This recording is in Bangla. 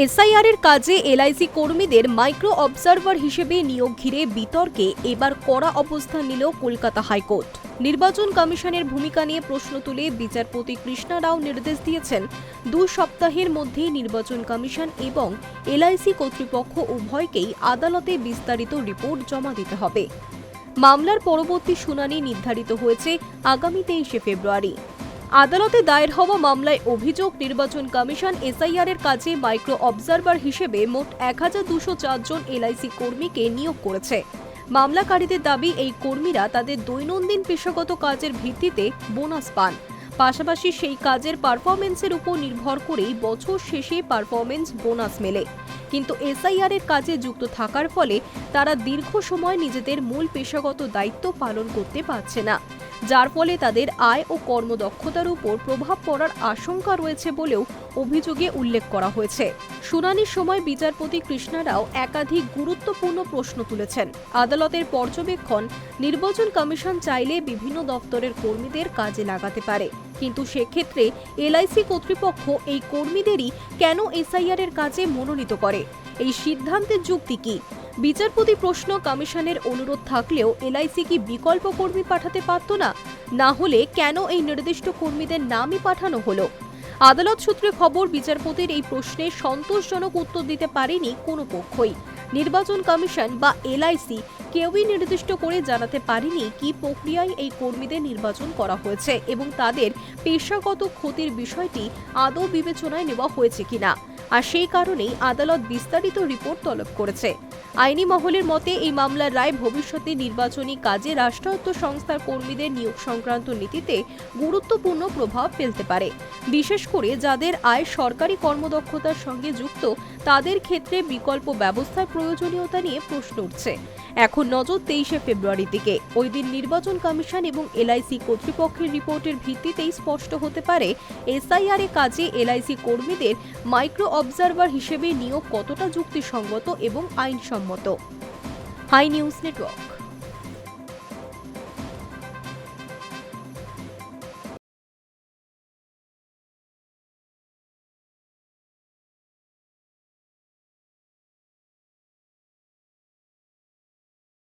এসআইআর এর কাজে এলআইসি কর্মীদের মাইক্রো অবজারভার হিসেবে নিয়োগ ঘিরে বিতর্কে এবার কড়া অবস্থান নিল কলকাতা হাইকোর্ট। নির্বাচন কমিশনের ভূমিকা নিয়ে প্রশ্ন তুলে বিচারপতি কৃষ্ণা রাও নির্দেশ দিয়েছেন 2 সপ্তাহের মধ্যে নির্বাচন কমিশন এবং এলআইসি কর্তৃপক্ষ উভয়কেই আদালতে বিস্তারিত রিপোর্ট জমা দিতে হবে। মামলার পরবর্তী শুনানি নির্ধারিত হয়েছে আগামী 23 ফেব্রুয়ারি। আদালতে দায়ের হওয়া মামলায় অভিযোগ, নির্বাচন কমিশন এসআইআর এর কাজে মাইক্রো অবজারভার হিসেবে মোট 1204 জন এলআইসি কর্মীকে নিয়োগ করেছে। মামলাকারীদের দাবি, এই কর্মীরা তাদের দৈনন্দিন পেশাগত কাজের ভিত্তিতে বোনাস পান, পাশাপাশি সেই কাজের পারফরমেন্সের উপর নির্ভর করেই বছর শেষে পারফরমেন্স বোনাস মেলে। কিন্তু এসআইআর এর কাজে যুক্ত থাকার ফলে তারা দীর্ঘ সময় নিজেদের মূল পেশাগত দায়িত্ব পালন করতে পারছে না, যার ফলে তাদের আয় ও কর্মদক্ষতার উপর প্রভাব পড়ার আশঙ্কা রয়েছে বলেও অভিযোগে উল্লেখ করা হয়েছে। শুনানির সময় বিচারপতি কৃষ্ণা রাও একাধিক গুরুত্বপূর্ণ প্রশ্ন তুলেছেন। আদালতের পর্যবেক্ষণ, নির্বাচন কমিশন চাইলে বিভিন্ন দপ্তরের কর্মীদের কাজে লাগাতে পারে, কিন্তু সেক্ষেত্রে এলআইসি কর্তৃপক্ষ এই কর্মীদেরই কেন এসআইআর এর কাজে মনোনীত করে? এই সিদ্ধান্তের যুক্তি কি? বিচারপতি প্রশ্ন, কমিশনের অনুরোধ থাকলেও এলআইসি কি বিকল্প কর্মী পাঠাতে পারত না? না হলে কেন এই নির্দিষ্ট কর্মীদের নামই পাঠানো হলো? আদালত সূত্রে খবর, বিচারপতির এই প্রশ্নে সন্তোষজনক উত্তর দিতে পারেনি কোনো পক্ষই। নির্বাচন কমিশন বা এলআইসি কেউই নির্দিষ্ট করে জানাতে পারেনি কি প্রক্রিয়ায় এই কর্মীদের নির্বাচন করা হয়েছে এবং তাদের পেশাগত ক্ষতির বিষয়টি আদৌ বিবেচনায় নেওয়া হয়েছে কিনা। আর সেই কারণেই আদালত বিস্তারিত রিপোর্ট তলব করেছে। আইনি মহলের মতে, এই মামলার রায় ভবিষ্যতে নির্বাচনী কাজে রাষ্ট্রায়ত্ত সংস্থার কর্মীদের নিয়োগ সংক্রান্ত নীতিতে গুরুত্বপূর্ণ প্রভাব ফেলতে পারে। বিশেষ করে যাদের আয় সরকারি কর্মদক্ষতার সঙ্গে যুক্ত, তাদের ক্ষেত্রে বিকল্প ব্যবস্থার প্রয়োজনীয়তা নিয়ে প্রশ্ন উঠছে। এখন নজর 23 ফেব্রুয়ারির দিকে। ওই দিন নির্বাচন কমিশন এবং এলআইসি কর্তৃপক্ষের রিপোর্টের ভিত্তিতেই স্পষ্ট হতে পারে এসআইআর এর কাজে এলআইসি কর্মীদের মাইক্রো অবজারভার হিসেবে নিয়োগ কতটা যুক্তিসঙ্গত এবং আইনসম্মত। High news network.